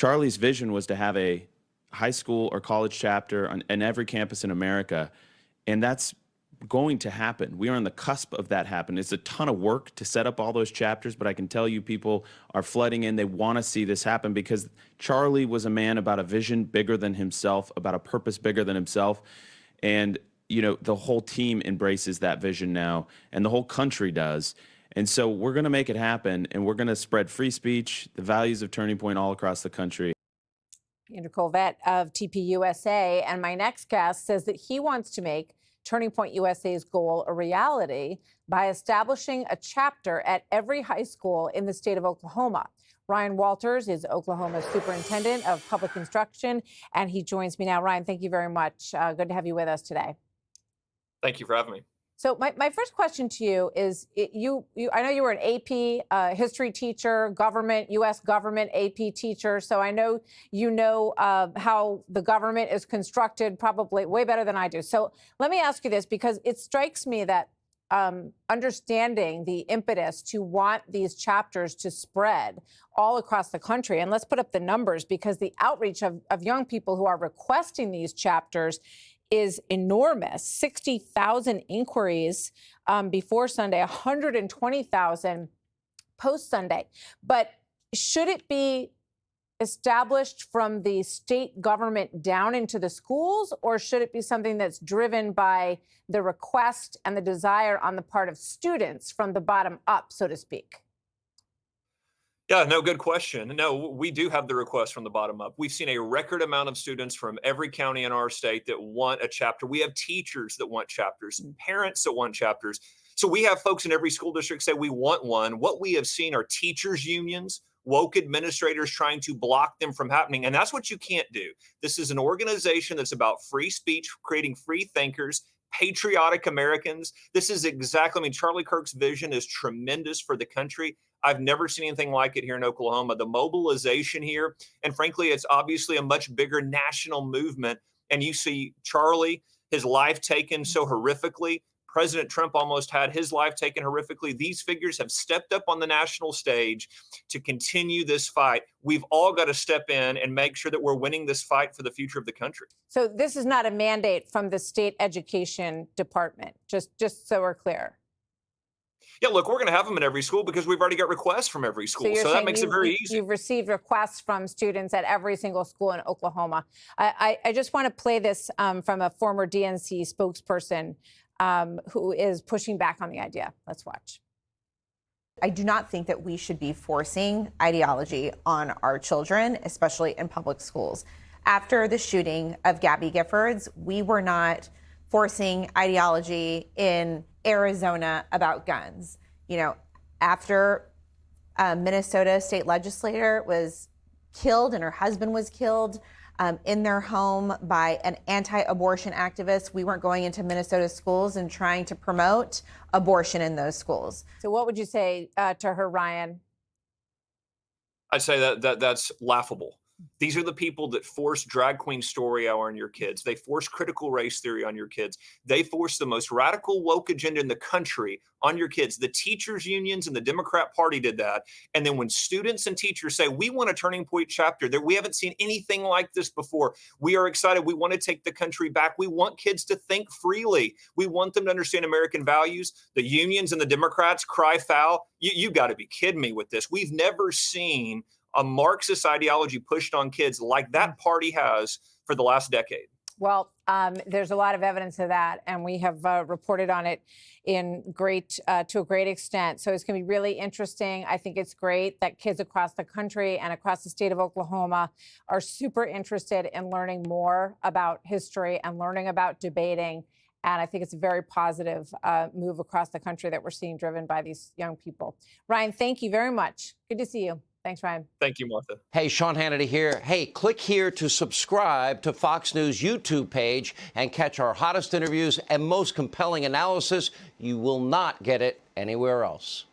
Charlie's vision was to have a high school or college chapter in every campus in America, and that's going to happen. We are on the cusp of that happening. It's a ton of work to set up all those chapters, but I can tell you people are flooding in. They want to see this happen because Charlie was a man about a vision bigger than himself, about a purpose bigger than himself. And, you know, the whole team embraces that vision now, and the whole country does. And so we're going to make it happen, and we're going to spread free speech, the values of Turning Point all across the country. Andrew Colvett of TPUSA. And my next guest says that he wants to make Turning Point USA's goal a reality by establishing a chapter at every high school in the state of Oklahoma. Ryan Walters is Oklahoma's superintendent of public instruction, and he joins me now. Ryan, thank you very much. Good to have you with us today. Thank you for having me. So my first question to you is, I know you were an AP history teacher, government, U.S. government AP teacher. So I know you know how the government is constructed probably way better than I do. So let me ask you this, because it strikes me that understanding the impetus to want these chapters to spread all across the country, and let's put up the numbers, because the outreach of young people who are requesting these chapters is enormous. 60,000 inquiries before Sunday, 120,000 post Sunday. But should it be established from the state government down into the schools, or should it be something that's driven by the request and the desire on the part of students from the bottom up, so to speak? Yeah, no, good question. No, we do have the request from the bottom up. We've seen a record amount of students from every county in our state that want a chapter. We have teachers that want chapters, parents that want chapters. So we have folks in every school district say we want one. What we have seen are teachers' unions, woke administrators trying to block them from happening. And that's what you can't do. This is an organization that's about free speech, creating free thinkers, patriotic Americans. This is exactly, I mean, Charlie Kirk's vision is tremendous for the country. I've never seen anything like it here in Oklahoma. The mobilization here, and frankly, it's obviously a much bigger national movement. And you see Charlie, his life taken so horrifically. President Trump almost had his life taken horrifically. These figures have stepped up on the national stage to continue this fight. We've all got to step in and make sure that we're winning this fight for the future of the country. So this is not a mandate from the state education department, just so we're clear. Yeah, look, we're going to have them in every school because we've already got requests from every school. So that makes it very easy. You've received requests from students at every single school in Oklahoma. I just want to play this from a former DNC spokesperson who is pushing back on the idea. Let's watch. I do not think that we should be forcing ideology on our children, especially in public schools. After the shooting of Gabby Giffords, we were not forcing ideology in Arizona about guns. You know, after a Minnesota state legislator was killed and her husband was killed in their home by an anti-abortion activist, we weren't going into Minnesota schools and trying to promote abortion in those schools. So what would you say to her, Ryan? I'd say that's laughable. These are the people that force drag queen story hour on your kids. They force critical race theory on your kids. They force the most radical woke agenda in the country on your kids. The teachers unions and the Democrat Party did that. And then when students and teachers say, we want a Turning Point chapter, that we haven't seen anything like this before. We are excited. We want to take the country back. We want kids to think freely. We want them to understand American values. The unions and the Democrats cry foul. You got to be kidding me with this. We've never seen a Marxist ideology pushed on kids like that party has for the last decade. Well, there's a lot of evidence of that, and we have reported on it to a great extent. So it's going to be really interesting. I think it's great that kids across the country and across the state of Oklahoma are super interested in learning more about history and learning about debating. And I think it's a very positive move across the country that we're seeing driven by these young people. Ryan, thank you very much. Good to see you. Thanks, Ryan. Thank you, Martha. Hey, Sean Hannity here. Hey, click here to subscribe to Fox News YouTube page and catch our hottest interviews and most compelling analysis. You will not get it anywhere else.